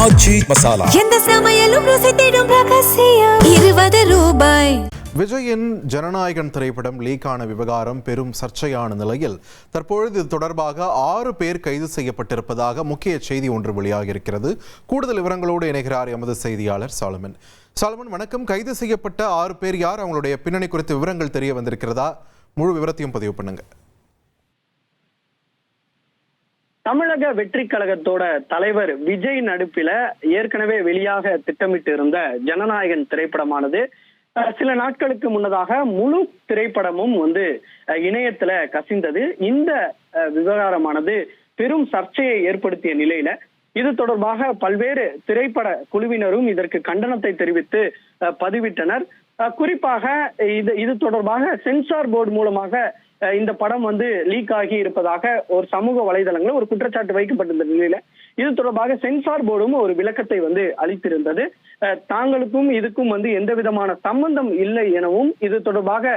ஆச்சி மசாலா. எந்த சமையலும் ருசி தேடும் ரகசியம். 20 ரூபாய். விஜயின் ஜனநாயகன் திரைப்படம் லீக்கான விவகாரம் பெரும் சர்ச்சையான நிலையில் தற்பொழுது இது தொடர்பாக 6 பேர் கைது செய்யப்பட்டிருப்பதாக முக்கிய செய்தி ஒன்று வெளியாகியிருக்கிறது. கூடுதல் விவரங்களோடு இணைகிறார் எமது செய்தியாளர் சாலமன். வணக்கம். கைது செய்யப்பட்ட 6 பேர் யார்? அவங்களுடைய பின்னணி குறித்த விவரங்கள் தெரிய வந்திருக்கிறதா? முழு விவரத்தையும் பதிவு பண்ணுங்க. தமிழக வெற்றி கழகத்தோட தலைவர் விஜய் நடிப்பில ஏற்கனவே வெளியாக திட்டமிட்டு இருந்த ஜனநாயகன் திரைப்படமானது சில நாட்களுக்கு முன்னதாக முழு திரைப்படமும் இணையத்துல கசிந்தது. இந்த விவகாரமானது பெரும் சர்ச்சையை ஏற்படுத்திய நிலையில இது தொடர்பாக பல்வேறு திரைப்பட குழுவினரும் இதற்கு கண்டனத்தை தெரிவித்து பதிவிட்டனர். குறிப்பாக இது தொடர்பாக சென்சார் போர்டு மூலமாக இந்த படம் லீக் ஆகி இருப்பதாக ஒரு சமூக வலைதளங்களில் ஒரு குற்றச்சாட்டு வைக்கப்பட்டிருந்த நிலையில இது தொடர்பாக சென்சார் போர்டும் ஒரு விளக்கத்தை அளித்திருந்தது. தாங்களுக்கும் இதுக்கும் எந்த விதமான சம்பந்தம் இல்லை எனவும், இது தொடர்பாக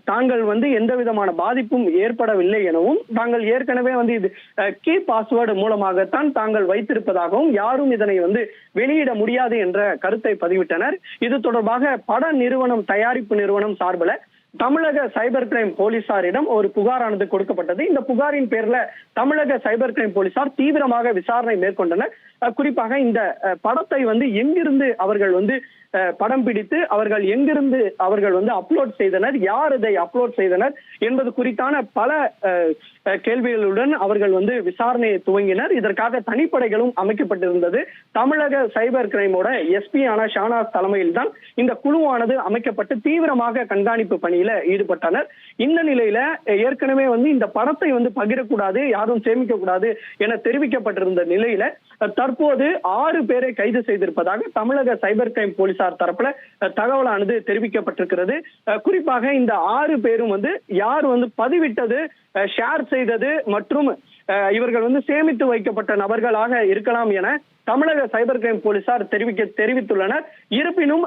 தாங்கள் எந்த விதமான பாதிப்பும் ஏற்படவில்லை எனவும், தாங்கள் ஏற்கனவே இது கீ பாஸ்வேர்டு மூலமாகத்தான் தாங்கள் வைத்திருப்பதாகவும், யாரும் இதனை வெளியிட முடியாது என்ற கருத்தை பதிவிட்டனர். இது தொடர்பாக பட நிறுவனம், தயாரிப்பு நிறுவனம் சார்பில் தமிழக சைபர் கிரைம் போலீசாரிடம் ஒரு புகாரானது கொடுக்கப்பட்டது. இந்த புகாரின் பேர்ல தமிழக சைபர் கிரைம் போலீசார் தீவிரமாக விசாரணை மேற்கொண்டனர். குறிப்பாக இந்த படத்தை எங்கிருந்து அவர்கள் படம் பிடித்து அவர்கள் எங்கிருந்து அவர்கள் அப்லோட் செய்தனர், யார் இதை அப்லோட் செய்தனர் என்பது குறித்தான பல கேள்விகளுடன் அவர்கள் விசாரணையை துவங்கினர். இதற்காக தனிப்படைகளும் அமைக்கப்பட்டிருந்தது. தமிழக சைபர் கிரைமோட எஸ்பி ஆன ஷானாஸ் தலைமையில் தான் இந்த குழுவானது அமைக்கப்பட்டு தீவிரமாக கண்காணிப்பு பணியில ஈடுபட்டனர். இந்த நிலையில ஏற்கனவே இந்த படத்தை பகிரக்கூடாது, யாரும் சேமிக்க கூடாது என தெரிவிக்கப்பட்டிருந்த நிலையில தற்போது 6 பேரை கைது செய்திருப்பதாக தமிழக சைபர் கிரைம் போலீசார் தரப்புல தகவலானது தெரிவிக்கப்பட்டிருக்கிறது. குறிப்பாக இந்த 6 பேரும் யார் பதிவிட்டது, ஷேர் செய்தது மற்றும் இவர்கள் சேமித்து வைக்கப்பட்ட நபர்களாக இருக்கலாம் என தமிழக சைபர் கிரைம் போலீசார் தெரிவித்துள்ளனர். இருப்பினும்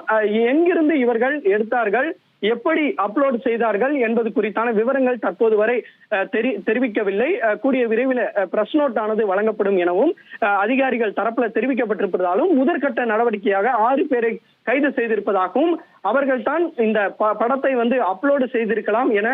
எங்கிருந்து இவர்கள் எடுத்தார்கள், எப்படி அப்லோட் செய்தார்கள் என்பது குறித்தான விவரங்கள் தற்போது வரை தெரிவிக்கவில்லை. கூடிய விரைவில் பிரஸ் நோட் ஆனது வழங்கப்படும் எனவும் அதிகாரிகள் தரப்புல தெரிவிக்கப்பட்டிருப்பதாலும் முதற்கட்ட நடவடிக்கையாக 6 பேரை கைது செய்திருப்பதாகவும், அவர்கள் தான் இந்த படத்தை அப்லோடு செய்திருக்கலாம் என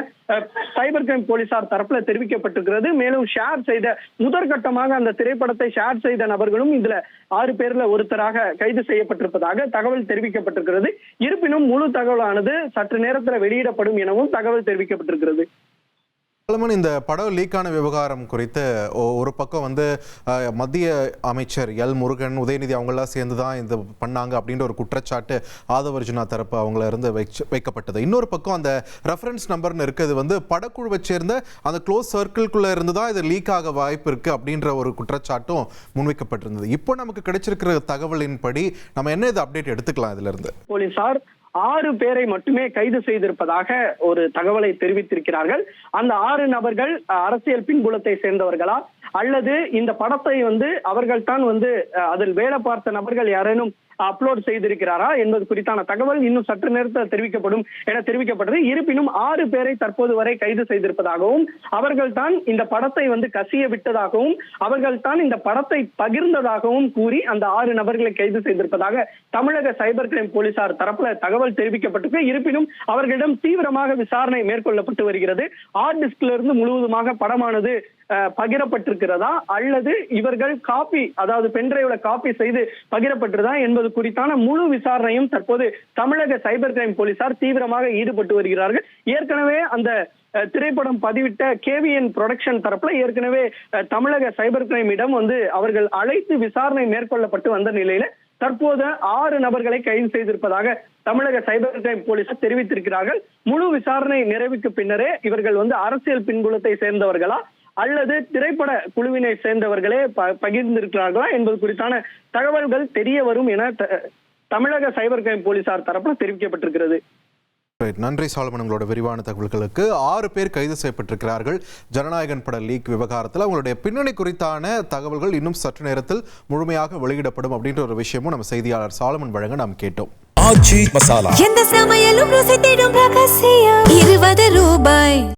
சைபர் கிரைம் போலீசார் தரப்புல தெரிவிக்கப்பட்டிருக்கிறது. மேலும் ஷேர் செய்த முதற்கட்டமாக அந்த திரைப்படத்தை ஷேர் செய்த நபர்களும் இதுல 6 பேர்ல ஒருத்தராக கைது செய்யப்பட்டிருப்பதாக தகவல் தெரிவிக்கப்பட்டிருக்கிறது. இருப்பினும் முழு தகவலானது சற்று நேரத்தில் வெளியிடப்படும் எனவும் தகவல் தெரிவிக்கப்பட்டிருக்கிறது. இந்த படம் லீக்கான விவகாரம் குறித்து ஒரு பக்கம் மத்திய அமைச்சர் எல் முருகன், உதயநிதி அவங்களாம் சேர்ந்து தான் இந்த பண்ணாங்க அப்படின்ற ஒரு குற்றச்சாட்டு ஆதவர்ஜுனா தரப்பு அவங்கள இருந்து வைக்கப்பட்டது. இன்னொரு பக்கம் அந்த ரெஃபரன்ஸ் நம்பர்னு இருக்குது படக்குழுவை சேர்ந்த அந்த க்ளோஸ் சர்க்கிள்குள்ள இருந்து தான் இது லீக் ஆக வாய்ப்பு இருக்கு அப்படின்ற ஒரு குற்றச்சாட்டும் முன்வைக்கப்பட்டிருந்தது. இப்போ நமக்கு கிடைச்சிருக்கிற தகவலின்படி நம்ம என்ன இது அப்டேட் எடுத்துக்கலாம்? இதுல இருந்து போலீசார் 6 பேரை மட்டுமே கைது செய்திருப்பதாக ஒரு தகவலை தெரிவித்திருக்கிறார்கள். அந்த 6 நபர்கள் அரசியல் பின்புலத்தை சேர்ந்தவர்களா அல்லது இந்த படத்தை அவர்கள் தான் அதில் வேலை பார்த்த நபர்கள் யாரேனும் அப்லோட் செய்திருக்கிறாரா என்பது குறித்தான தகவல் இன்னும் சற்று நேரத்தில் தெரிவிக்கப்படும் என தெரிவிக்கப்பட்டது. இருப்பினும் 6 பேரை தற்போது வரை கைது செய்திருப்பதாகவும், அவர்கள் தான் இந்த படத்தை கசிய விட்டதாகவும், அவர்கள் தான் இந்த படத்தை பகிர்ந்ததாகவும் கூறி அந்த 6 நபர்களை கைது செய்திருப்பதாக தமிழக சைபர் கிரைம் போலீசார் தரப்புல தகவல் தெரிவிக்கப்பட்டிருக்கு. இருப்பினும் அவர்களிடம் தீவிரமாக விசாரணை மேற்கொள்ளப்பட்டு வருகிறது. ஹார்ட் டிஸ்க்ல இருந்து முழுவதுமாக படமானது பகிரப்பட்டிருக்கிறதா அல்லது இவர்கள் காப்பி, அதாவது பென்டிரைவ்ல காப்பி செய்து பகிரப்பட்டிருதா என்பது குறித்தான முழு விசாரணையும் தற்போது தமிழக சைபர் கிரைம் போலீசார் தீவிரமாக ஈடுபட்டு வருகிறார்கள். ஏற்கனவே அந்த திரைப்படம் பதிவிட்ட கேவிஎன் புரொடக்ஷன் தரப்புல ஏற்கனவே தமிழக சைபர் கிரைமிடம் அவர்கள் அழைத்து விசாரணை மேற்கொள்ளப்பட்டு வந்த நிலையில தற்போது 6 நபர்களை கைது செய்திருப்பதாக தமிழக சைபர் கிரைம் போலீசார் தெரிவித்திருக்கிறார்கள். முழு விசாரணை நிறைவுக்கு பின்னரே இவர்கள் அரசியல் பின்புலத்தை சேர்ந்தவர்களா அல்லது திரைப்பட குழுவினை சேர்ந்தவர்களே பகிர்ந்திருக்கிறார்களா என்பது குறித்தான தகவல்கள் தெரிய வரும் என தமிழக சைபர் கிரைம் போலீசார் தரப்பில் தெரிவிக்கப்பட்டிருக்கிறது. நன்றி சாலமன், உங்களோட விரிவான தகவல்களுக்கு. 6 பேர் கைது செய்யப்பட்டிருக்கிறார்கள் ஜனநாயகன் பட லீக் விவகாரத்தில். அவங்களுடைய பின்னணி குறித்தான தகவல்கள் இன்னும் சற்று நேரத்தில் முழுமையாக வெளியிடப்படும் அப்படின்ற ஒரு விஷயமும் நம்ம செய்தியாளர் சாலமன் வழங்க நாம் கேட்டோம். ஆச்சி மசாலா. எந்த சமையலும் ருசி தேடும் ரகசியம். 20 ரூபாய்.